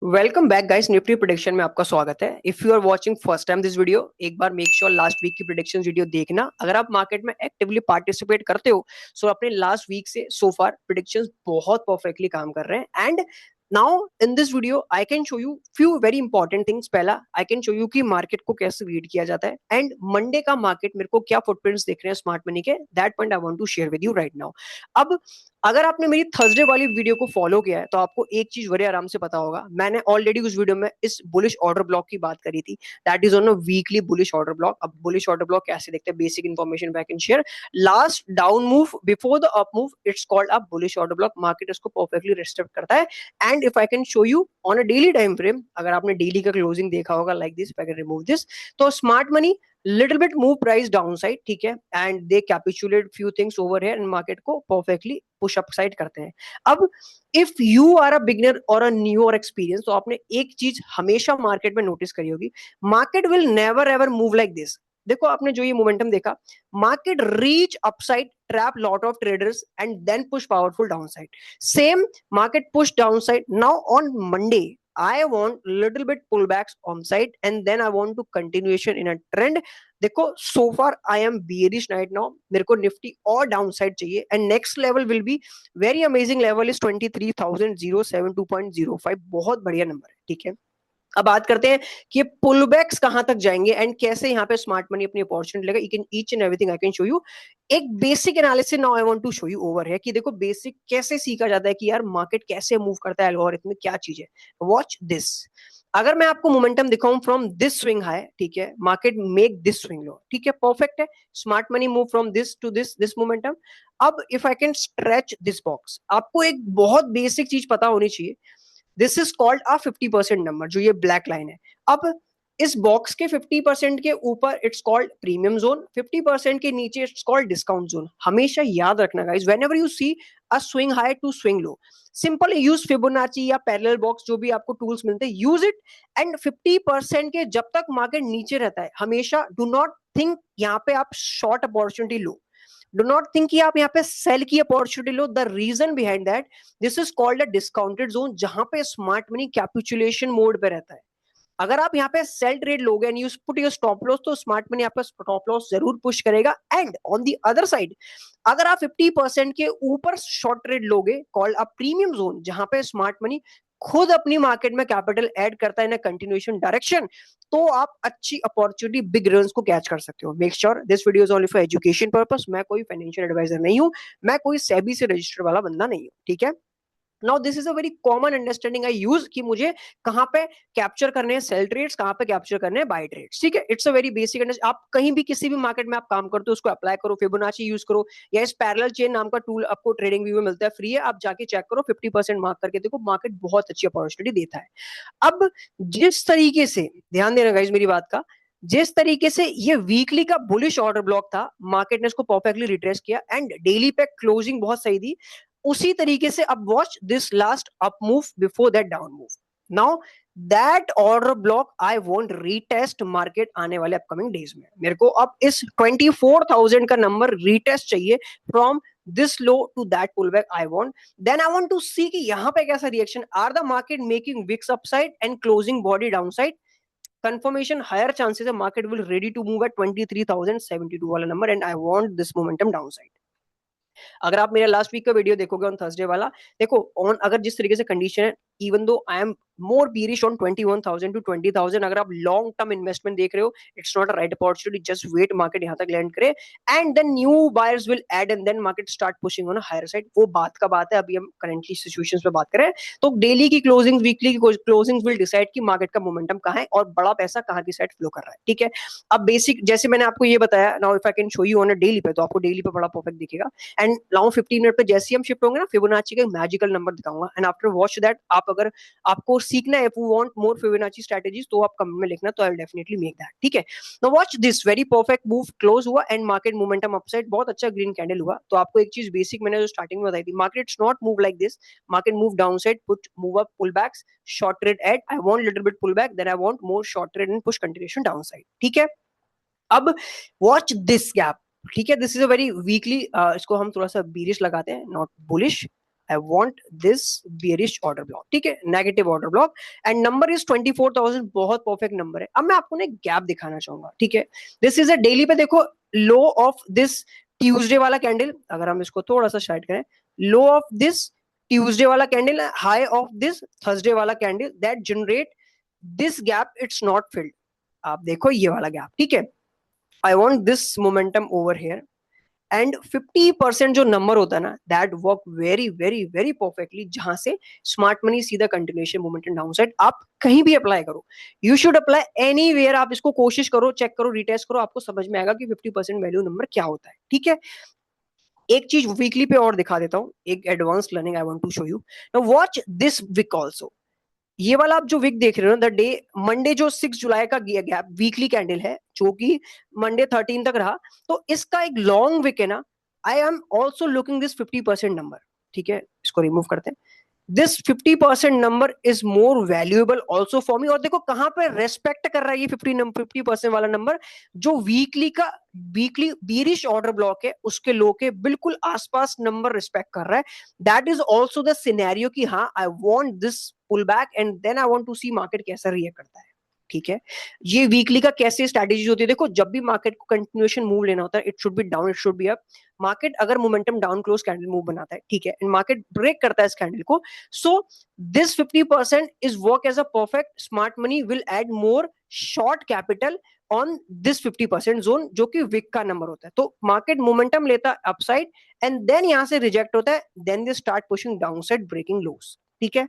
Welcome back guys. Nifty prediction में आपका स्वागत है। If you are watching first time this video, एक बार मेक श्योर लास्ट वीक की प्रिडिक्शन वीडियो देखना। अगर आप मार्केट में एक्टिवली पार्टिसिपेट करते हो सो अपने लास्ट वीक से सो फार प्रिडिक्शंस बहुत परफेक्टली काम कर रहे हैं। And now in this video I can show you few very important things. पहला, आई कैन शो यू कि मार्केट को कैसे रीड किया जाता है एंड मंडे का मार्केट मेरे को क्या फुटप्रिंट्स दिख रहे हैं स्मार्ट मनी के। That point I want to share with you right now. अब अगर आपने मेरी थर्सडे वाली वीडियो को फॉलो किया है तो आपको एक चीज बड़े आराम से पता होगा। मैंने ऑलरेडी उस वीडियो में इस बुलिश ऑर्डर ब्लॉक की बात करी थी। That is on a weekly bullish order block. अब बुलिश ऑर्डर ब्लॉक कैसे देखते हैं, basic information back and share. Last down move before the up move, it's called a bullish order block. Market इसको perfectly respect करता है। And if I can show you on a daily time frame, अगर आपने daily का closing देखा होगा like this, I can remove this, तो smart money little bit move price downside, ठीक है, and they capitulate few things over here and market को perfectly push up side करते हैं। अब if you are a beginner or a new or experience, तो आपने एक चीज हमेशा मार्केट में नोटिस करी होगी, market will never ever move like this। देखो आपने जो ये मोमेंटम देखा, market reach upside, trap lot of traders and then push powerful downside. Same market push downside. Now on Monday I want little bit pullbacks on side and then I want to continuation in a trend। देखो so far I am bearish right now, मेरे को Nifty और down side चाहिए and next level will be very amazing level is 23,072.05। बहुत बढ़िया number है, ठीक है। अब बात करते हैं कि ये पुलबैक्स कहां तक जाएंगे एंड कैसे यहाँ पे स्मार्ट मनी अपनी अपॉर्चुनिटी लेगा। Each and everything I can show you. एक basic analysis now I want to show you over है कि देखो बेसिक कैसे सीखा जाता है कि यार मार्केट कैसे मूव करता है, एल्गोरिथम में क्या चीज है। Watch this. अगर मैं आपको मोमेंटम दिखाऊं फ्रॉम दिस स्विंग हाई, ठीक है, market make this swing low, ठीक है, परफेक्ट है। Smart money move from this to this momentum. अब if I can stretch this box, आपको एक बहुत बेसिक चीज पता होनी चाहिए। This is called a 50% number, जो ये ब्लैक लाइन है। अब इस बॉक्स के 50% के ऊपर इट्स कॉल्ड प्रीमियम जोन, 50% के नीचे इट्स कॉल्ड डिस्काउंट जोन। हमेशा याद रखना guys, whenever you see a swing high to swing low, simple use Fibonacci या पैरेलल बॉक्स, जो भी आपको टूल्स मिलते हैं, यूज इट। एंड 50% के जब तक मार्केट नीचे रहता है, हमेशा डू नॉट थिंक यहाँ पे आप शॉर्ट अपॉर्चुनिटी लो, डू नॉट थिंक कि आप यहाँ पे सेल की अपॉर्चुनिटी लो। The reason behind that, this is called a discounted zone, जहां पे स्मार्ट मनी कैपिचुलेशन मोड पे रहता है। अगर आप यहाँ पे सेल ट्रेड लोगे and you put your stop loss, तो स्मार्ट मनी आपका स्टॉप लॉस जरूर पुश करेगा। And on the other side, अगर आप 50% के ऊपर शॉर्ट ट्रेड लोगे, कॉल्ड अ प्रीमियम जोन, जहां पे स्मार्ट मनी खुद अपनी मार्केट में कैपिटल ऐड करता है इन कंटिन्यूएशन डायरेक्शन, तो आप अच्छी अपॉर्चुनिटी बिग रन्स को कैच कर सकते हो। Make sure this video is only for education purpose. मैं कोई फाइनेंशियल एडवाइजर नहीं हूं, मैं कोई सेबी से रजिस्टर्ड वाला बंदा नहीं हूं, ठीक है। Now this is a very common understanding I use कि मुझे कहां पे कैप्चर करने हैं सेल ट्रेड्स, कहां पे कैप्चर करने हैं बाय ट्रेड्स, ठीक है। It's a very basic. आप कहीं भी किसी भी मार्केट में आप काम करते हो, उसको अप्लाई करो, फिबोनाची यूज करो, या इस पैरेलल चेन नाम का टूल आपको ट्रेडिंग व्यू में मिलता है, फ्री है, आप जाके चेक करो, 50% मार्क करके देखो, मार्केट बहुत अच्छी अपॉर्चुनिटी देता है। अब जिस तरीके से, ध्यान देना गाइस मेरी बात का, जिस तरीके से ये वीकली का बुलिश ऑर्डर ब्लॉक था, मार्केट ने इसको परफेक्टली रिट्रेस किया एंड डेली पे क्लोजिंग बहुत सही थी, उसी तरीके से अब watch this last up move before that down move. Now that order block I want retest market आने वाले अपकमिंग डेज में। मेरे को अब इस 24,000 का नंबर रीटेस्ट चाहिए from this low to that pull back I want. Then I want to see कि यहां पे कैसा reaction, are the market making wicks upside and closing body downside. confirmation, higher chances है market will ready to move at 23,072 वाला number and I want this momentum downside. अगर आप मेरा last week का वीडियो देखोगे ऑन थर्सडे वाला, देखो on अगर जिस तरीके से कंडीशन है, even though I am more bearish on 21,000 to 20,000, अगर आप लॉन्ग टर्म इन्वेस्टमेंट देख रहे हो, it's not a right opportunity, just wait market यहां तक लैंड करे and then new buyers will add and then market start pushing on a higher side. वो बात का बात है, अभी हम करंटली सिचुएशंस पे बात करें तो डेली की क्लोजिंग, वीकली की क्लोजिंग विल डिसाइड कि मार्केट का मोमेंटम कहां है और बड़ा पैसा कहां की साइड फ्लो कर रहा है, ठीक है। अब बेसिक जैसे मैंने आपको ये बताया, now if I can show you on a daily पे, तो आपको डेली पे बड़ा परफेक्ट दिखेगा। एंड नाउ 15 मिनट पे जैसे ही हम शिफ्ट होंगे ना, फिबोनाची का मैजिकल नंबर दिखाऊंगा एंड आफ्टर वॉच दैट, आप अगर आपको सीखना है, if you want more Fibonacci strategies, तो आप कमेंट में लिखना, तो I will definitely make that, ठीक है। Now watch this very perfect move, close हुआ एंड मार्केट मोमेंटम अपसाइड, बहुत अच्छा ग्रीन कैंडल हुआ। तो आपको एक चीज बेसिक मैंने जो स्टार्टिंग में बताई थी, market not move like this, market move down side, put move up, pull backs, short trade at, I want little bit pull back, then I want more short trade and push continuation down side, ठीक है। अब watch this gap, ठीक है, this is a very weekly, इसको हम थोड़ा सा bearish लगाते हैं, not bullish. I want this bearish order block, ठीक है, negative order block, and number is 24,000, बहुत परफेक्ट नंबर है। अब मैं आपको ना गैप दिखाना चाहूंगा, ठीक है, दिस इज अ डेली पे देखो, लो ऑफ दिस ट्यूसडे वाला कैंडल, अगर हम इसको थोड़ा सा शाइट करें, लो ऑफ दिस ट्यूसडे वाला candle, high of this Thursday वाला candle, that generate this gap, it's not filled. आप देखो ये वाला गैप, ठीक है, I want this momentum over here, and 50% जो नंबर होता है ना, that work very very very perfectly, जहां से स्मार्ट मनी सीधा कंटिन्यूएशन मोमेंटम डाउन साइड आप कहीं भी अप्लाई करो, यू शुड अप्लाई एनीवेयर, आप इसको कोशिश करो, चेक करो, रिटेस्ट करो, आपको समझ में आएगा कि 50% वैल्यू नंबर क्या होता है, ठीक है। एक चीज वीकली पे और दिखा देता हूँ, एक advance learning I want to show you. Now watch this week also, ये वाला आप जो वीक देख रहे हो, द डे मंडे जो 6 जुलाई का गैप वीकली कैंडल है, जो कि मंडे 13 तक रहा, तो इसका एक लॉन्ग वीक है ना, I am also looking this 50% number, ठीक है, इसको रिमूव करते हैं, this 50% number is more valuable also for me. और देखो कहां पे रेस्पेक्ट कर रहा है ये 50% वाला नंबर, जो वीकली का वीकली बीरिश ऑर्डर ब्लॉक है उसके लो के बिल्कुल आसपास नंबर रिस्पेक्ट कर रहा है, that is also the scenario कि हाँ I want this pull back and then I want to see market कैसा रिएक्ट करता है, ठीक है। ये वीकली का कैसे स्ट्रैटेजी होती है, देखो जब भी मार्केट को कंटिन्यूएशन मूव लेना होता है, it should be down, it should be up, market अगर momentum down close candle move बनाता है, ठीक है, एंड मार्केट ब्रेक करता है इस कैंडल को, so this 50% is work as a perfect, smart money will add more short capital on this 50% zone, जो कि विक का नंबर होता है, तो मार्केट मोमेंटम लेता है अपसाइड एंड देन यहां से रिजेक्ट होता है, then they start pushing downside breaking lows, ठीक है।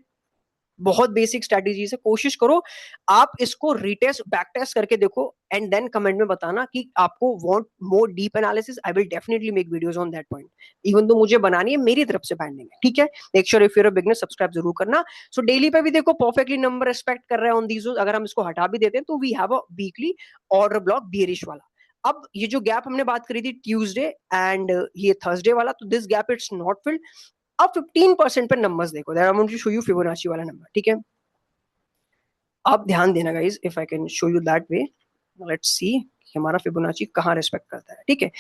बहुत बेसिक स्ट्रेटेजी से कोशिश करो, आप इसको रीटेस्ट बैक टेस्ट करके देखो एंड देन कमेंट में बताना कि आपको want more deep analysis, I will definitely make videos on that point, even तो मुझे बनानी है, मेरी तरफ से बैंडिंग है, ठीक है। Make sure if you are a beginner subscribe जरूर करना। सो डेली पे भी देखो परफेक्टली नंबर रिस्पेक्ट कर रहा है ऑन दीज, अगर हम इसको हटा भी देते हैं तो we have a weekly order block bearish वाला। अब ये जो गैप हमने बात करी थी ट्यूसडे एंड ये थर्सडे वाला, तो this gap it's not filled. अब 15% पे नंबर्स देखो, that I want to show you Fibonacci वाला नंबर, ठीक है। आप ध्यान देना guys, if I can show you that way, let's see हमारा फिबोनाची कहां रिस्पेक्ट करता है, ठीक है।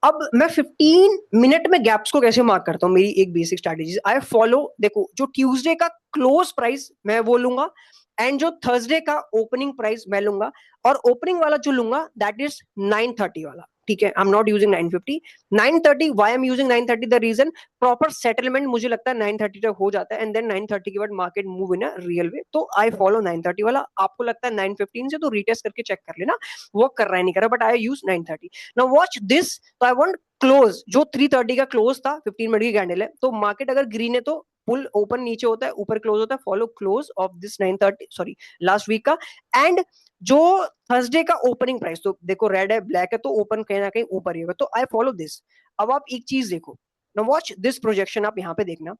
अब मैं 15 मिनट में गैप्स को कैसे मार्क करता हूं, मेरी एक बेसिक स्ट्रैटेजी आई फॉलो, देखो जो ट्यूसडे का क्लोज प्राइस मैं वो लूंगा एंड जो थर्सडे का ओपनिंग प्राइस मैं लूंगा, और ओपनिंग वाला जो लूंगा दैट इज 930 वाला, ठीक है, I am not using 950, 930, why I am using 930, the reason proper settlement मुझे लगता है 930 तक हो जाता है एंड देन 930 के बाद market move in a real way, तो आई फॉलो 930 वाला। आपको लगता है 915 से, तो रीटेस्ट करके चेक कर लेना वर्क कर रहा है नहीं कर रहा, but I use 930। Now watch this, तो आई वांट क्लोज जो 330 का क्लोज था, 15 मिनट की कैंडल है, तो मार्केट अगर ग्रीन है तो पुल ओपन नीचे होता है, ऊपर क्लोज होता है, follow close of this 930, sorry last week का, एंड जो थर्सडे का ओपनिंग प्राइस, तो देखो रेड है ब्लैक है, तो ओपन कहीं ना कहीं ऊपर ही होगा, तो आई फॉलो दिस। अब आप एक चीज देखो, नाउ वॉच दिस प्रोजेक्शन, आप यहाँ पे देखना,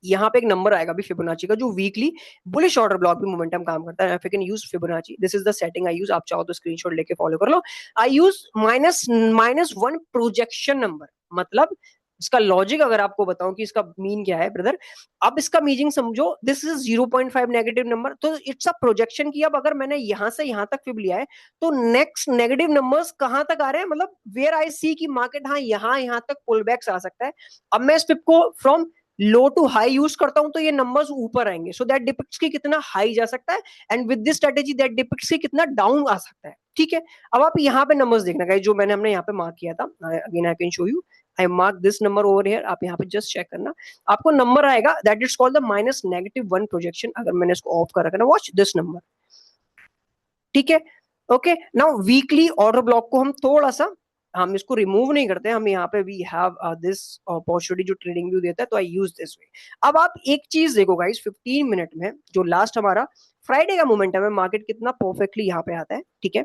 यहाँ पे एक नंबर आएगा भी फिबोनाची का, जो वीकली बुलिश ऑर्डर ब्लॉक भी मोमेंटम काम करता है, if you can use Fibonacci, this is the setting I use, आप चाहो तो स्क्रीनशॉट लेके फॉलो कर लो। आई यूज -1 प्रोजेक्शन नंबर, मतलब इसका लॉजिक अगर आपको बताऊं कि इसका मीन क्या है ब्रदर, अब इसका मीनिंग समझो, दिस इज 0.5 नेगेटिव नंबर, तो इट्स अ प्रोजेक्शन की, अब अगर मैंने यहां से यहां तक फिब लिया है, तो नेक्स्ट नेगेटिव नंबर्स कहां तक आ रहे हैं, मतलब वेयर आई सी की मार्केट हाँ यहां तक पुल बैक्स आ सकता है। अब मैं इस फिब को from low to high use करता हूं, तो ये नंबर्स ऊपर आएंगे, सो दैट डिपिक्ट्स की कितना हाई जा सकता है, and with this strategy that depicts की कितना डाउन आ सकता है, ठीक है। अब आप यहाँ पे नंबर्स देखना गाइस, जो मैंने हमने यहाँ पे मार्क किया था, again I can show you, I mark this number over here, आप यहाँ पे जस्ट चेक करना, आपको नंबर आएगा that is called the -1 projection, अगर मैंने इसको ऑफ कर रखा ना, वॉच दिस नंबर, ठीक है। Okay, now weekly order block को हम थोड़ा सा, हम इसको रिमूव नहीं करते, हम यहाँ पे वी हैव दिस अपॉर्चुनिटी जो ट्रेडिंग व्यू देता है, तो आई यूज दिस वे। अब आप एक चीज देखो गाइस, 15 मिनट में जो लास्ट हमारा फ्राइडे का मोमेंटम है, मार्केट कितना परफेक्टली यहाँ पे आता है, ठीक है।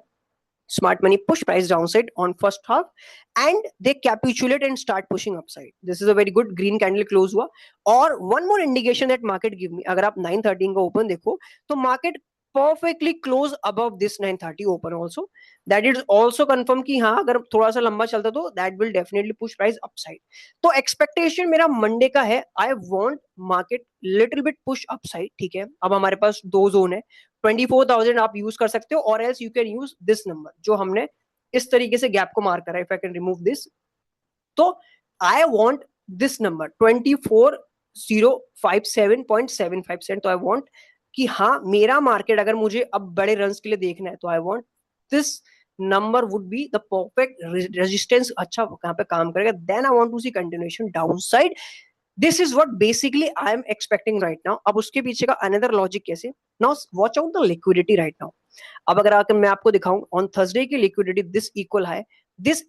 Smart money push price downside on first half and they capitulate and start pushing upside. This is a very good green candle close हुआ, और one more indication that market give me, अगर आप 913 का ओपन देखो, तो market perfectly close above this 930 open also, that is also confirm कि हाँ अगर थोड़ा सा लंबा चलता तो that will definitely push price upside। तो expectation मेरा मंडे का है, I want market little bit push upside, ठीक है। अब हमारे पास दो जोन है, 24,000 आप यूज कर सकते हो, और else you can use this number जो हमने इस तरीके से गैप को मार्क करा है, if I can remove this, तो आई वांट दिस नंबर 24 057.75 तो आई वांट कि हाँ मेरा मार्केट अगर मुझे अब बड़े रन्स के लिए देखना है तो I want this number would be the perfect resistance, अच्छा कहां पे काम करेगा, then I want to see continuation down side. This is what basically I am expecting right now. अब उसके पीछे का अनदर लॉजिक कैसे, now watch out the liquidity right now. अब अगर आकर मैं आपको दिखाऊं ऑन थर्सडे की liquidity, this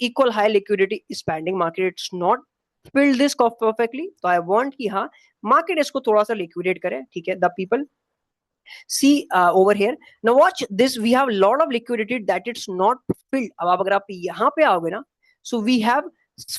equal high liquidity is pending market, it's not filled this perfectly. तो आई वांट कि हाँ मार्केट इसको थोड़ा सा लिक्विडेट करे. ठीक है, the people see over here, now watch this, we have a lot of liquidity that it's not filled. अब अगर आप यहाँ पे आओगे ना, so we have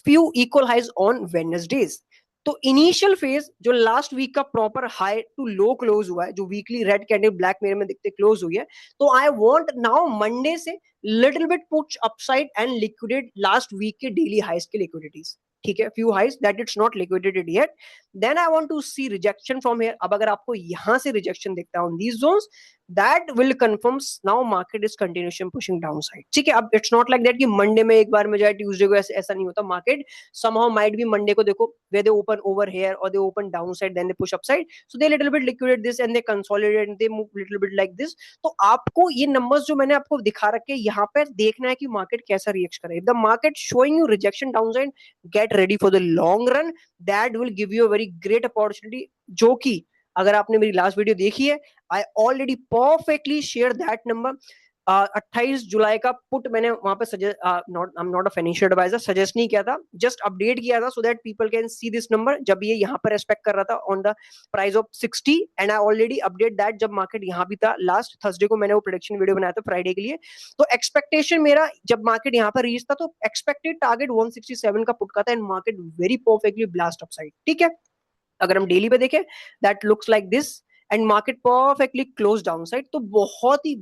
few equal highs on Wednesdays. तो इनिशियल फेज जो लास्ट वीक का proper high to low close हुआ है, जो weekly red candle black mirror में दिखते क्लोज हुई है, तो आई वांट नाउ मंडे से little bit push upside and liquidate last week के डेली हाइज के लिक्विडिटीज. ठीक है, few highs that it's not liquidated yet, then I want to see rejection from here. अब अगर आपको यहां से रिजेक्शन दिखता है on these zones, that will confirms now market is continuation pushing down side. ठीक है, अब इट्स नॉट लाइक दैट कि मंडे में एक बार में जाए ट्यूसडे को, ऐसा नहीं होता. Market somehow might be Monday को देखो where they open over here or they open downside then they push upside, so they little bit liquidate this and they consolidate and they move little bit like this. तो आपको ये numbers जो मैंने आपको दिखा रखे यहाँ पर देखना है कि मार्केट कैसा रिएक्ट करे. If the market showing you rejection downside, get ready for the long run, that will give you a very great opportunity. जो कि अगर आपने मेरी लास्ट वीडियो देखी है, I already perfectly share that number. 28 जुलाई का पुट मैंने वहां पे suggest, not I am not a financial advisor, suggest नहीं किया था, जस्ट अपडेट किया था so that people can see this number. जब ये यहाँ पर रेस्पेक्ट कर रहा था on the price of 60, and I already update that जब मार्केट यहाँ भी था लास्ट थर्सडे को, मैंने वो प्रेडिक्शन वीडियो बनाया था फ्राइडे के लिए. तो एक्सपेक्टेशन मेरा जब मार्केट यहाँ पर रीच था तो एक्सपेक्टेड टारगेट 167 का पुट का था, and market very perfectly blast upside. ठीक है, अगर हम डेली पे देखें that looks like this and market perfectly close down side. तो बहुत ही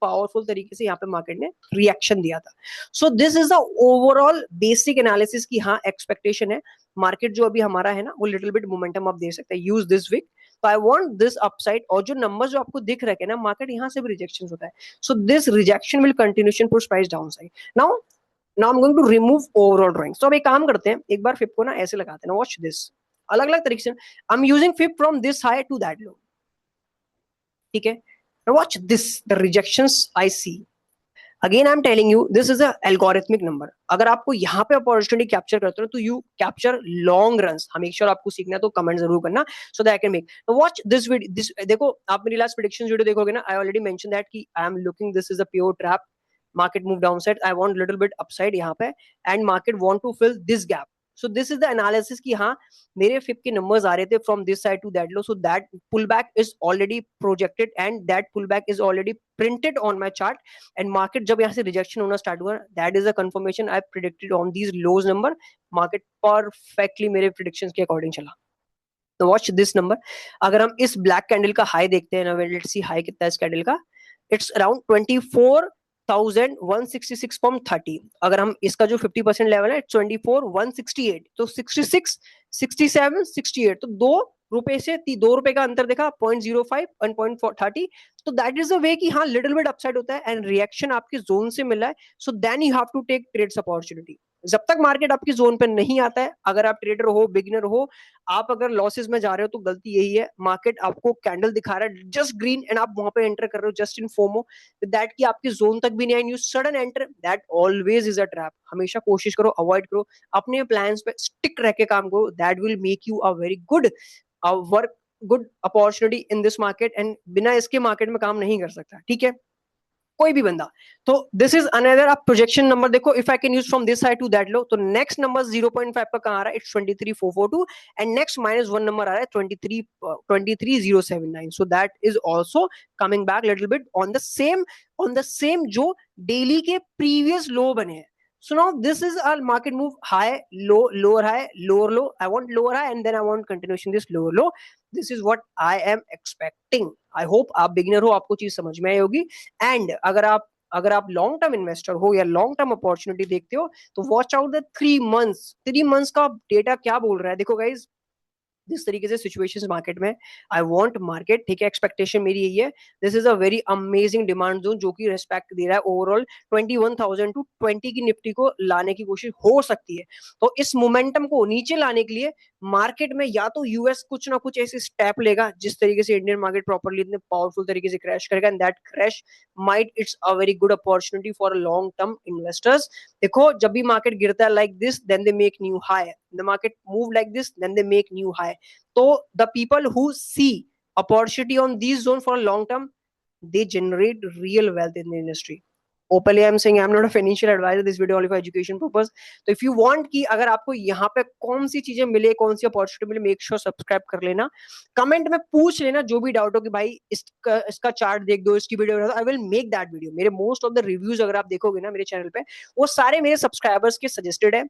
पावरफुल तरीके से यहाँ पे मार्केट ने रिएक्शन दिया था. सो this is the overall basic analysis की हाँ एक्सपेक्टेशन है मार्केट जो अभी हमारा है ना वो लिटिल बिट मोमेंटम आप दे सकते हैं यूज दिस वीक. तो आई वांट दिस अपसाइड, और जो नंबर्स जो आपको दिख रहे हैं ना मार्केट यहाँ से भी रिजेक्शन होता है, so this rejection will continuation push price down side. Now now I am going to remove overall drawing. तो अब एक काम करते हैं, एक बार फिप को ना ऐसे लगाते हैं ना, वॉच दिस, अलग अलग तरीके से. I am using fib from this high to that low. ठीक है, watch this the rejections I see. Again I am telling you this is a algorithmic number. अगर आपको यहाँ पे अपॉर्चुनिटी कैप्चर करते हो तो यू कैप्चर लॉन्ग रन्स. हमेशा आपको सीखना है तो कमेंट जरूर करना so that I can make. Watch this video, this देखो आप मेरी लास्ट प्रेडिक्शन वीडियो देखोगे ना, आई ऑलरेडी मेंशन दैट कि I am looking this is a pure trap. Market move down side, I want little bit upside यहाँ पे, and market want to fill this gap. So this is the analysis कि हाँ मेरे fib के numbers आ रहे थे from this side to that low, so that pull back is already projected and that pull back is already printed on my chart. And market जब यहाँ से रिजेक्शन होना स्टार्ट हुआ, that is a confirmation I predicted on these lows number. Market perfectly मेरे predictions के according चला. तो watch this number. अगर हम इस ब्लैक कैंडल का हाई देखते हैं ना, लेट्स सी हाई कितना है इस कैंडल का, इट्स अराउंड 24,166.30. अगर हम इसका जो 50% लेवल है 24,168, तो 66, 67, 68, तो ₹2 से ₹2 का अंतर देखा, 0.05 and 0.30. तो दैट इज अ वे कि हाँ लिटिल बिट अपसाइड होता है एंड रिएक्शन आपके जोन से मिल रहा है, so then you have to take trades opportunity. जब तक मार्केट आपकी जोन पे नहीं आता है, अगर आप ट्रेडर हो, बिगिनर हो, आप अगर लॉसेस में जा रहे हो तो गलती यही है. मार्केट आपको कैंडल दिखा रहा है जस्ट ग्रीन एंड आप वहां पे एंटर कर रहे हो जस्ट इन फोमो, दैट की आपकी जोन तक भी नहीं आई, you sudden enter, that always is a trap. हमेशा कोशिश करो, अवॉइड करो, अपने प्लान्स पे स्टिक रह के काम करो, that will make you a very good work, good opportunity in this market. And बिना इसके मार्केट में काम नहीं कर सकता. ठीक है, कोई भी बंदा. तो दिस इज अनदर. आप प्रोजेक्शन नंबर देखो, if I can use from this side to that low, तो नेक्स्ट नंबर 0.5 का कहां आ रहा है, इट्स 23,442, एंड नेक्स्ट -1 नंबर आ रहा है 23,079. So that is also coming back little bit on the same जो डेली के प्रीवियस लो बने हैं. So now this is a market move, high, low, lower high, lower low. I want lower high and then I want continuation this lower low. This is what I am expecting. I hope आप beginner हो, आपको चीज समझ में आई होगी. And अगर आप long term investor हो या लॉन्ग टर्म अपॉर्चुनिटी देखते हो, तो वॉच आउट द 3 मंथ्स का डेटा क्या बोल रहा है. देखो गाइज, जिस तरीके से सिचुएशंस मार्केट में, आई वांट मार्केट, ठीक है, एक्सपेक्टेशन मेरी यही है, this is a very amazing demand zone जो कि रिस्पेक्ट दे रहा है ओवरऑल 21,000 टू 20 की निफ्टी को लाने की कोशिश हो सकती है। तो इस मोमेंटम को नीचे लाने के लिए मार्केट में या तो यूएस कुछ ना कुछ ऐसे स्टेप लेगा जिस तरीके से इंडियन मार्केट प्रॉपर्ली इतने पावरफुल तरीके से क्रैश करेगा, and that crash might it's a very good opportunity for long term investors. देखो जब भी मार्केट गिरता है like this, then they make new high, the market move like this, then they make new high. तो the people who see opportunity on these zone for long term, they generate real wealth in the industry. Openly I'm saying I'm not a financial advisor, this video only for education purpose. तो if you want कि अगर आपको यहाँ पे कौन सी चीजें मिले, कौन सी अपॉर्चुनिटी मिले, मेक श्योर सब्सक्राइब कर लेना, कमेंट में पूछ लेना जो भी डाउट हो कि भाई इसका चार्ट देख दो, इसकी वीडियो बना दो, I will make that video. मेरे मोस्ट ऑफ द रिव्यूज अगर आप देखोगे ना मेरे चैनल पे, वो सारे मेरे सब्सक्राइबर्स के सजेस्टेड है।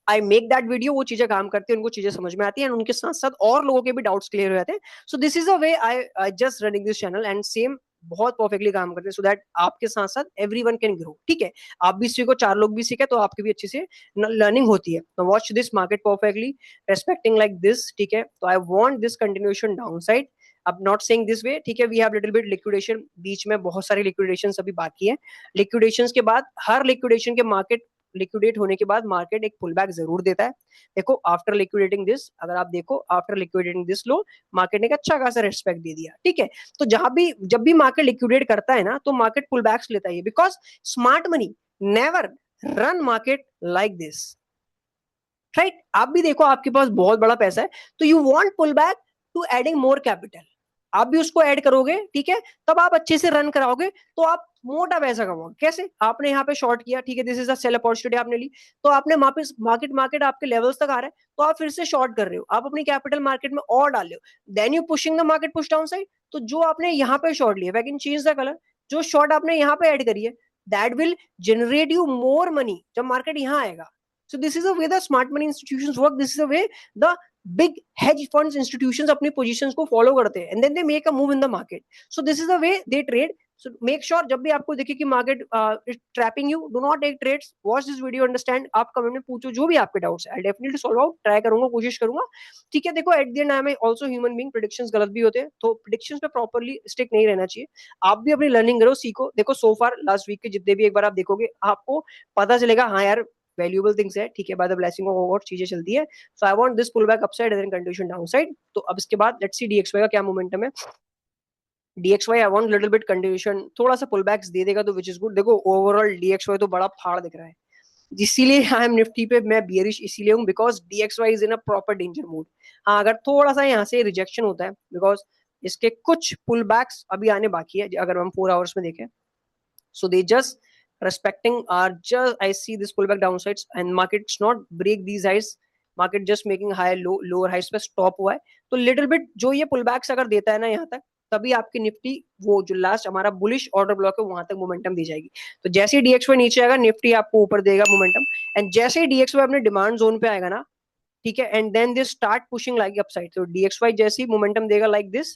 आई मेक दैट वीडियो, वो चीजें काम करती है, उनको चीजें समझ में आती है, एंड उनके साथ साथ और लोगों के भी डाउट्स क्लियर हो जाते हैं। सो this is a way I just running this channel, and same बहुत परफेक्टली काम करते हैं, सो दैट आपके साथ साथ एवरीवन कैन ग्रो। ठीक है, आप भी सीखो, 4 लोग भी सीखे तो आपकी भी अच्छी से लर्निंग होती है। Watch this market perfectly respecting like this. ठीक है, तो I want this continuation down side, अब नॉट सेइंग दिस वे। ठीक है, we have little bit liquidation, बीच में बहुत सारी लिक्विडेशन अभी बाकी है। लिक्विडेशन के बाद, हर लिक्विडेशन के मार्केट लिक्विडेट होने के बाद मार्केट एक पुल बैक जरूर देता है। देखो आफ्टर लिक्विडेटिंग दिस, अगर आप देखो after liquidating this low, market ने एक अच्छा खासा रेस्पेक्ट दे दिया। ठीक है, तो जब भी मार्केट लिक्विडेट करता है ना, तो मार्केट पुल बैक्स लेता है, because smart money never run market like this, right. आप भी देखो आपके पास बहुत बड़ा पैसा है, तो you want pull back to adding more capital, आप भी उसको ऐड करोगे, ठीक है, तब आप अच्छे से रन कराओगे, तो आप मोटा पैसा कमाओगे। कैसे? आपने यहाँ पे शॉर्ट किया, ठीक है, this is a sell opportunity आपने ली, तो आपने वापस मार्केट आपके लेवल्स तक आ रहा है, तो आप फिर से शॉर्ट कर रहे हो, आप अपनी कैपिटल मार्केट में और डाल रहे हो, then you pushing the market push down side. तो जो आपने यहाँ पे शॉर्ट लिया, वैन चेंज द कलर, जो शॉर्ट आपने यहाँ पे ऐड करी है, that will generate you more money जब मार्केट यहाँ आएगा। So this is a way the smart money institutions work. This is a way the big hedge funds institutions अपनी positions को follow करते हैं, and then they make a move in the market. So this is the way they trade. So make sure जब भी आपको दिखे कि market is trapping you, do not take trades. Watch this video, understand. आप comment में पूछो जो भी आपके डाउट्स है, I'll definitely solve out. Try करूंगा, कोशिश करूंगा। ठीक है, देखो at the end I am also human being, predictions गलत भी होते हैं, तो predictions पे properly stick नहीं रहना चाहिए। आप भी अपनी learning करो, सीखो। देखो so far last week के जितने भी एक बार आप देखोगे, आपको पता चलेगा हाँ यार वैल्यूएबल थिंग्स है। ठीक है, by the blessing of God चीजें चलती है। So I want this pull back upside and then continuation downside. तो अब इसके बाद लेट्स सी डीएक्सवाई का क्या मोमेंटम है। डीएक्सवाई आई वांट लिटिल बिट कंटिन्यूएशन, थोड़ा सा पुल बैक्स दे देगा तो विच इज गुड। देखो ओवरऑल डीएक्सवाई तो बड़ा फाड़ दिख रहा है, इसीलिए आई एम निफ्टी पे मैं बियरिश इसीलिए हूँ, because DXY is in a proper danger mood. हाँ, अगर थोड़ा सा यहाँ से रिजेक्शन होता है, बिकॉज इसके कुछ पुल बैक्स अभी आने बाकी है, अगर हम 4 आवर्स में देखें, so they just respecting are just, I see this pullback downsides and markets not break these highs, market just making higher lower highs पे stop हुआ है। तो little bit जो ये pullbacks अगर देता है ना यहाँ तक, तभी आपकी निफ्टी वो जो लास्ट हमारा बुलिश ऑर्डर ब्लॉक है वहां तक मोमेंटम दी जाएगी। तो जैसे ही डीएक्सवाई नीचे आएगा, निफ्टी आपको ऊपर देगा मोमेंटम, एंड जैसे ही डीएक्सवाई अपने डिमांड जोन पे आएगा ना, ठीक है, and then they start pushing like upside. तो डीएक्सवाई जैसे ही मोमेंटम देगा लाइक दिस,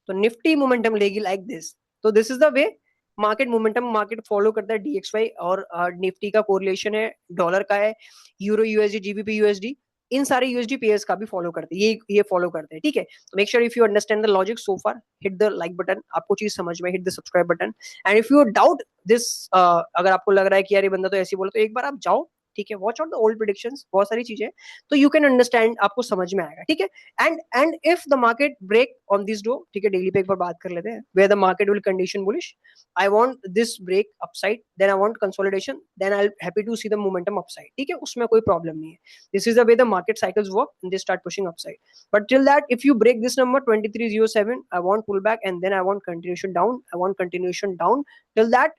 तो निफ्टी मोमेंटम लेगी लाइक दिस। तो this is the way market momentum market follow करता है डीएक्सवाई, और निफ्टी का कोरिलेशन है डॉलर का है, यूरो यूएसडी, जीबीपी यूएसडी, इन सारे यूएसडी पेयर्स का भी फॉलो करते हैं, ये फॉलो करते हैं। ठीक है, तो make sure if you understand the logic so far, hit the like button, आपको चीज समझ में, hit the subscribe button, and if you doubt this, अगर आपको लग रहा है कि यार ये बंदा तो ऐसे बोला, तो एक बार आप जाओ, ठीक है, watch out the old predictions, बहुत सारी चीजें, तो यू कैन अंडरस्टैंड, आपको समझ में आएगा। ठीक है, and if the market break on this डो, ठीक है, डेली पे एक बार बात कर लेते हैं, where the market will condition bullish, I want this break upside, then I want consolidation, then I happy to see the momentum upside. ठीक है, उसमें कोई प्रॉब्लम नहीं है, this is the way the market cycles work and they start pushing upside. But till that if you break this number 2307, I want pull back and then I want continuation down, I want continuation down till that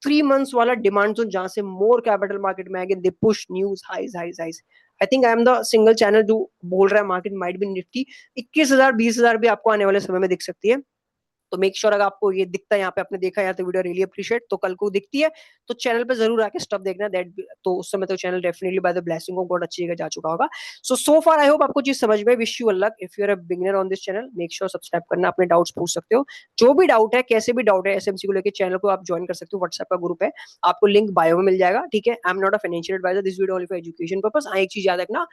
3 months वाला demand zone जहां से more capital market में आएंगे, they push news highs highs highs. I think I am the single channel जो बोल रहा है market might be Nifty 21,000 20,000 भी आपको आने वाले समय में दिख सकती है। तो मेक श्योर अगर आपको ये दिखता है यहाँ पे, आपने देखा यार तो वीडियो रियली अप्रिशिएट, तो कल को दिखती है तो चैनल पे जरूर आके स्टफ देखना, दैट तो उस समय तो channel definitely bye the blessing of God अच्छी जगह जा चुका होगा। सो फार आई होप आपको चीज समझ में, wish you luck. If you are a beginner on this channel, make sure subscribe करना, अपने डाउट्स पूछ सकते हो, जो भी डाउट है, कैसे भी डाउट है एसएमसी को लेकर, चैनल को आप ज्वाइन कर सकते हो, व्हाट्सएप का ग्रुप है, आपको लिंक बायो में मिल जाएगा। ठीक है, I am not a financial advisor, this video only for education purpose. एक चीज याद रखना,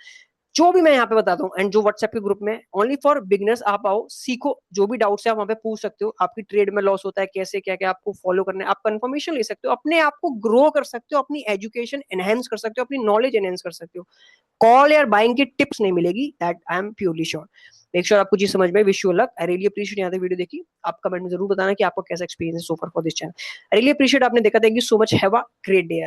जो भी मैं यहाँ पे बताता हूँ, एंड जो व्हाट्सएप के ग्रुप में ओनली फॉर बिगिनर्स, आप आओ, सीखो, जो भी डाउट्स है आप वहाँ पे पूछ सकते हो, आपकी ट्रेड में लॉस होता है कैसे, क्या क्या आपको फॉलो करना है, आप कंफर्मेशन ले सकते हो, अपने आप को ग्रो कर सकते हो, अपनी एजुकेशन एनहेंस कर सकते हो, अपनी नॉलेज एनहेंस कर सकते हो। कॉल या बाइंग की टिप्स नहीं मिलेगी, that I am purely sure. Make sure आपको चीज समझ में। Wish you luck. I really appreciate यहाँ तक वीडियो देखी। आप कमेंट में जरूर बताना कि आपको कैसा experience so far for this channel. I really appreciate आपने देखा। Thank you so much. Have a great day.